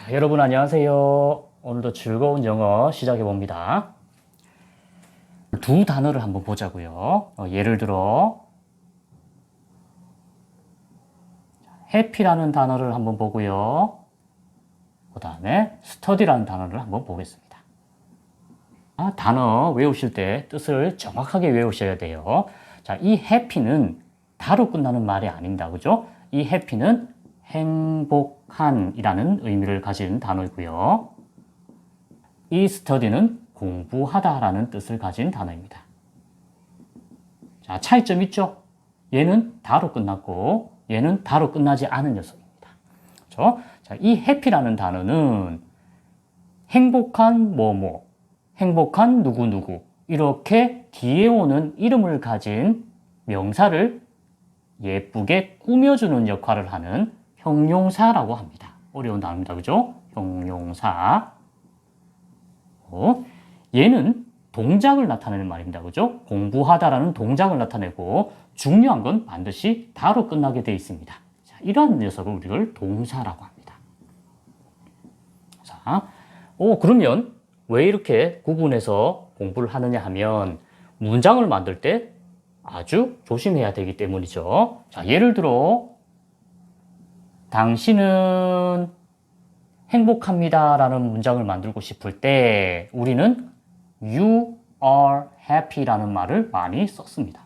자, 여러분 안녕하세요. 오늘도 즐거운 영어 시작해 봅니다. 두 단어를 한번 보자고요. 예를 들어 happy라는 단어를 한번 보고요. 그 다음에 study라는 단어를 한번 보겠습니다. 단어 외우실 때 뜻을 정확하게 외우셔야 돼요. 자, 이 happy는 다로 끝나는 말이 아닙니다. 그죠? 이 happy는 행복한이라는 의미를 가진 단어이고요. 이 study는 공부하다라는 뜻을 가진 단어입니다. 자, 차이점 있죠? 얘는 다로 끝났고 얘는 다로 끝나지 않은 녀석입니다. 그렇죠? 자, 이 happy라는 단어는 행복한 뭐뭐, 행복한 누구누구 이렇게 뒤에 오는 이름을 가진 명사를 예쁘게 꾸며주는 역할을 하는 형용사라고 합니다. 어려운 단어입니다. 그죠? 형용사. 얘는 동작을 나타내는 말입니다. 그죠? 공부하다라는 동작을 나타내고 중요한 건 반드시 다로 끝나게 되어 있습니다. 자, 이러한 녀석을 우리가 동사라고 합니다. 자, 그러면 왜 이렇게 구분해서 공부를 하느냐 하면 문장을 만들 때 아주 조심해야 되기 때문이죠. 자, 예를 들어 당신은 행복합니다 라는 문장을 만들고 싶을 때 우리는 You are happy 라는 말을 많이 썼습니다.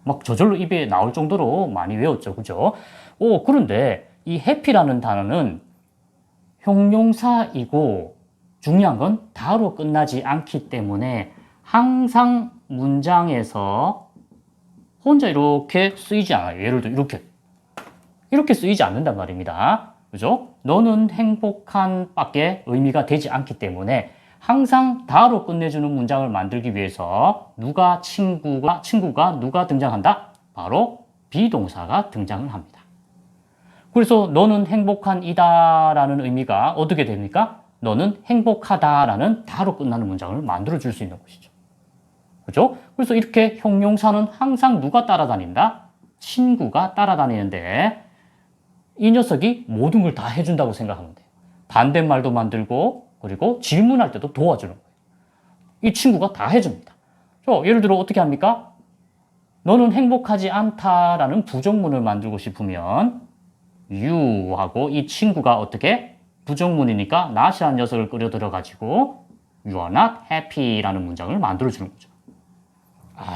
막 저절로 입에 나올 정도로 많이 외웠죠. 그죠? 그런데 이 happy라는 단어는 형용사이고 중요한 건 다로 끝나지 않기 때문에 항상 문장에서 혼자 이렇게 쓰이지 않아요. 예를 들어 이렇게 쓰이지 않는단 말입니다. 그죠? 너는 행복한 밖에 의미가 되지 않기 때문에 항상 다로 끝내주는 문장을 만들기 위해서 친구가 누가 등장한다? 바로 비동사가 등장을 합니다. 그래서 너는 행복한 이다 라는 의미가 어떻게 됩니까? 너는 행복하다 라는 다로 끝나는 문장을 만들어 줄 수 있는 것이죠. 그죠? 그래서 이렇게 형용사는 항상 누가 따라다닌다? 친구가 따라다니는데 이 녀석이 모든 걸 다 해준다고 생각하면 돼요. 반대말도 만들고 그리고 질문할 때도 도와주는 거예요. 이 친구가 다 해줍니다. 예를 들어 어떻게 합니까? 너는 행복하지 않다라는 부정문을 만들고 싶으면 you 하고 이 친구가 어떻게? 부정문이니까 not이라는 녀석을 끌어들여가지고 you are not happy 라는 문장을 만들어주는 거죠.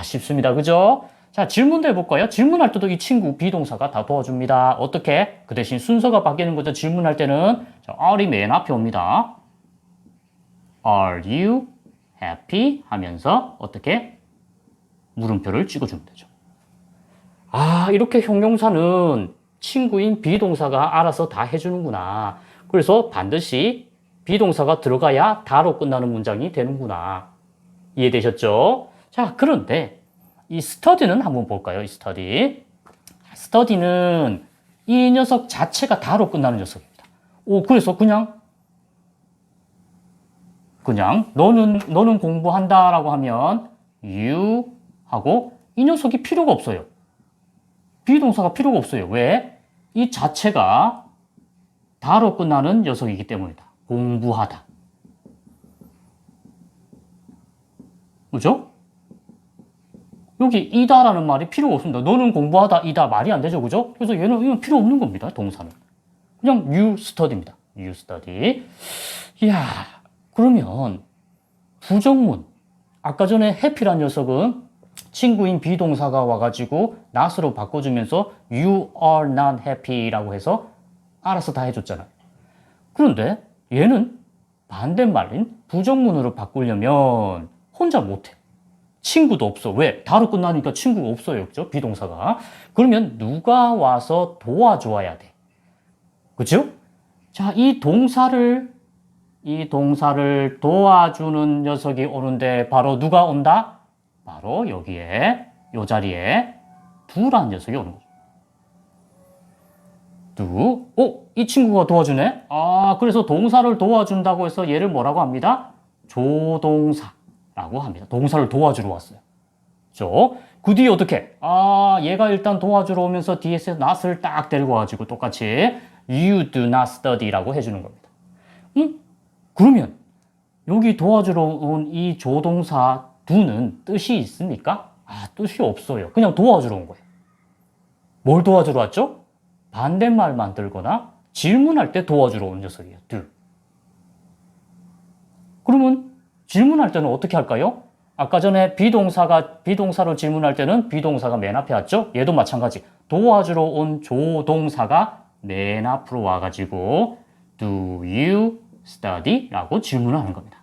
쉽습니다. 그죠? 자, 질문도 해볼까요? 질문할 때도 이 친구 비동사가 다 도와줍니다. 어떻게? 그 대신 순서가 바뀌는 거죠. 질문할 때는 are이 맨 앞에 옵니다. Are you happy? 하면서 어떻게? 물음표를 찍어주면 되죠. 이렇게 형용사는 친구인 비동사가 알아서 다 해주는구나. 그래서 반드시 비동사가 들어가야 다로 끝나는 문장이 되는구나. 이해되셨죠? 자, 그런데 이 study는 한번 볼까요? 이 study는 이 녀석 자체가 다로 끝나는 녀석입니다. 그래서 그냥 너는 공부한다라고 하면 you 하고 이 녀석이 필요가 없어요. 비동사가 필요가 없어요. 왜? 이 자체가 다로 끝나는 녀석이기 때문이다. 공부하다. 그죠? 여기 이다라는 말이 필요가 없습니다. 너는 공부하다 이다 말이 안 되죠. 그죠? 그래서 이건 필요 없는 겁니다. 동사는. 그냥 you study입니다. you study. 이야, 그러면 부정문. 아까 전에 happy란 녀석은 친구인 비동사가 와가지고 not으로 바꿔주면서 you are not happy라고 해서 알아서 다 해줬잖아요. 그런데 얘는 반대말인 부정문으로 바꾸려면 혼자 못해. 친구도 없어. 왜? 다로 끝나니까 친구가 없어요. 그죠? 비동사가. 그러면 누가 와서 도와줘야 돼. 그죠? 자, 이 동사를 도와주는 녀석이 오는데 바로 누가 온다? 바로 여기에, 요 자리에 do라는 녀석이 오는 거죠. do. 이 친구가 도와주네? 그래서 동사를 도와준다고 해서 얘를 뭐라고 합니다? 조동사라고 합니다. 동사를 도와주러 왔어요. 그죠? 그 뒤에 어떻게? 얘가 일단 도와주러 오면서 뒤에서 not을 딱 데리고 와가지고 똑같이 you do not study라고 해주는 겁니다. 응? 그러면 여기 도와주러 온 이 조동사 do는 뜻이 있습니까? 뜻이 없어요. 그냥 도와주러 온 거예요. 뭘 도와주러 왔죠? 반대말 만들거나 질문할 때 도와주러 온 녀석이에요. do. 그러면 질문할 때는 어떻게 할까요? 아까 전에 비동사로 질문할 때는 비동사가 맨 앞에 왔죠? 얘도 마찬가지. 도와주러 온 조동사가 맨 앞으로 와가지고 Do you study? 라고 질문을 하는 겁니다.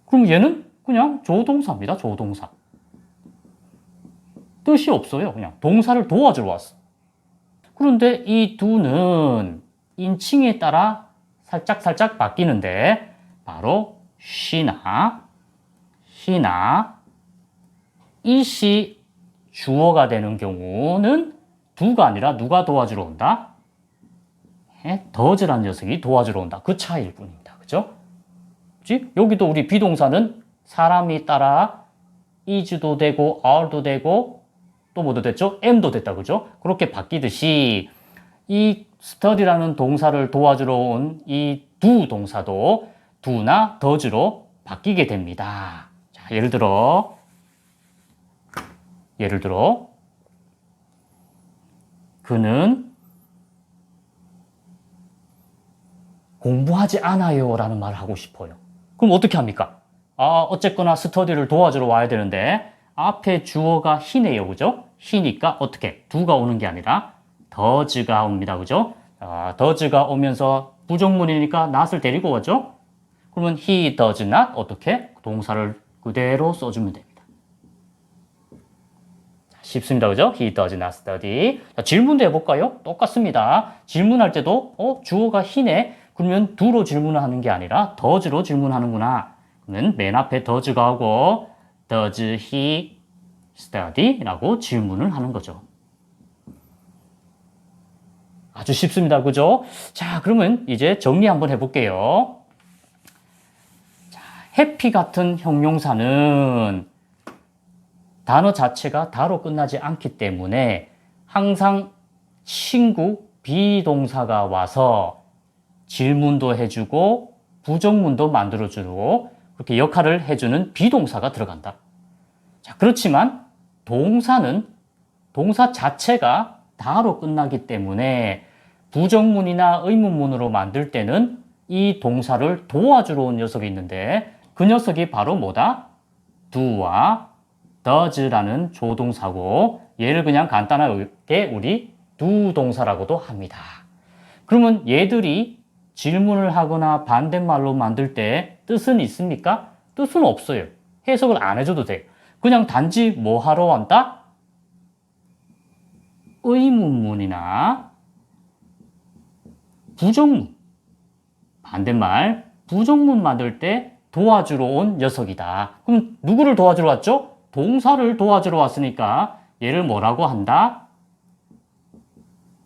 그럼 얘는 그냥 조동사입니다. 조동사. 뜻이 없어요. 그냥 동사를 도와주러 왔어. 그런데 이 do는 인칭에 따라 살짝 바뀌는데 바로 she나 it이 주어가 되는 경우는 do가 아니라 누가 도와주러 온다? does라는 녀석이 도와주러 온다. 그 차이일 뿐입니다. 그죠? 여기도 우리 비동사는 사람이 따라 is도 되고 are도 되고 또 뭐도 됐죠? am도 됐다. 그죠? 그렇게 바뀌듯이 이 study라는 동사를 도와주러 온 이 do 동사도 do나 does로 바뀌게 됩니다. 자, 예를 들어 그는 공부하지 않아요 라는 말을 하고 싶어요. 그럼 어떻게 합니까? 어쨌거나 스터디를 도와주러 와야 되는데 앞에 주어가 he네요. 그죠? he니까 어떻게? do가 오는 게 아니라 does가 옵니다. 그죠? does가 오면서 부정문이니까 not을 데리고 오죠? 그러면 he does not 어떻게? 동사를 그대로 써주면 됩니다. 쉽습니다. 그죠? He does not study. 자, 질문도 해볼까요? 똑같습니다. 질문할 때도 주어가 he네. 그러면 do로 질문을 하는 게 아니라 does로 질문하는구나. 그러면 맨 앞에 does가 오고 Does he study? 라고 질문을 하는 거죠. 아주 쉽습니다. 그죠? 자, 그러면 이제 정리 한번 해볼게요. 자, happy 같은 형용사는 단어 자체가 다로 끝나지 않기 때문에 항상 친구 비동사가 와서 질문도 해주고 부정문도 만들어주고 그렇게 역할을 해주는 비동사가 들어간다. 자, 그렇지만 동사는 동사 자체가 다로 끝나기 때문에 부정문이나 의문문으로 만들 때는 이 동사를 도와주러 온 녀석이 있는데 그 녀석이 바로 뭐다? do와 does라는 조동사고 얘를 그냥 간단하게 우리 do 동사라고도 합니다. 그러면 얘들이 질문을 하거나 반대말로 만들 때 뜻은 있습니까? 뜻은 없어요. 해석을 안 해줘도 돼요. 그냥 단지 뭐 하러 왔다? 의문문이나 부정문, 반대말, 부정문 만들 때 도와주러 온 녀석이다. 그럼 누구를 도와주러 왔죠? 동사를 도와주러 왔으니까 얘를 뭐라고 한다?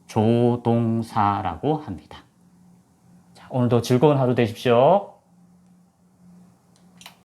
조동사라고 합니다. 자, 오늘도 즐거운 하루 되십시오.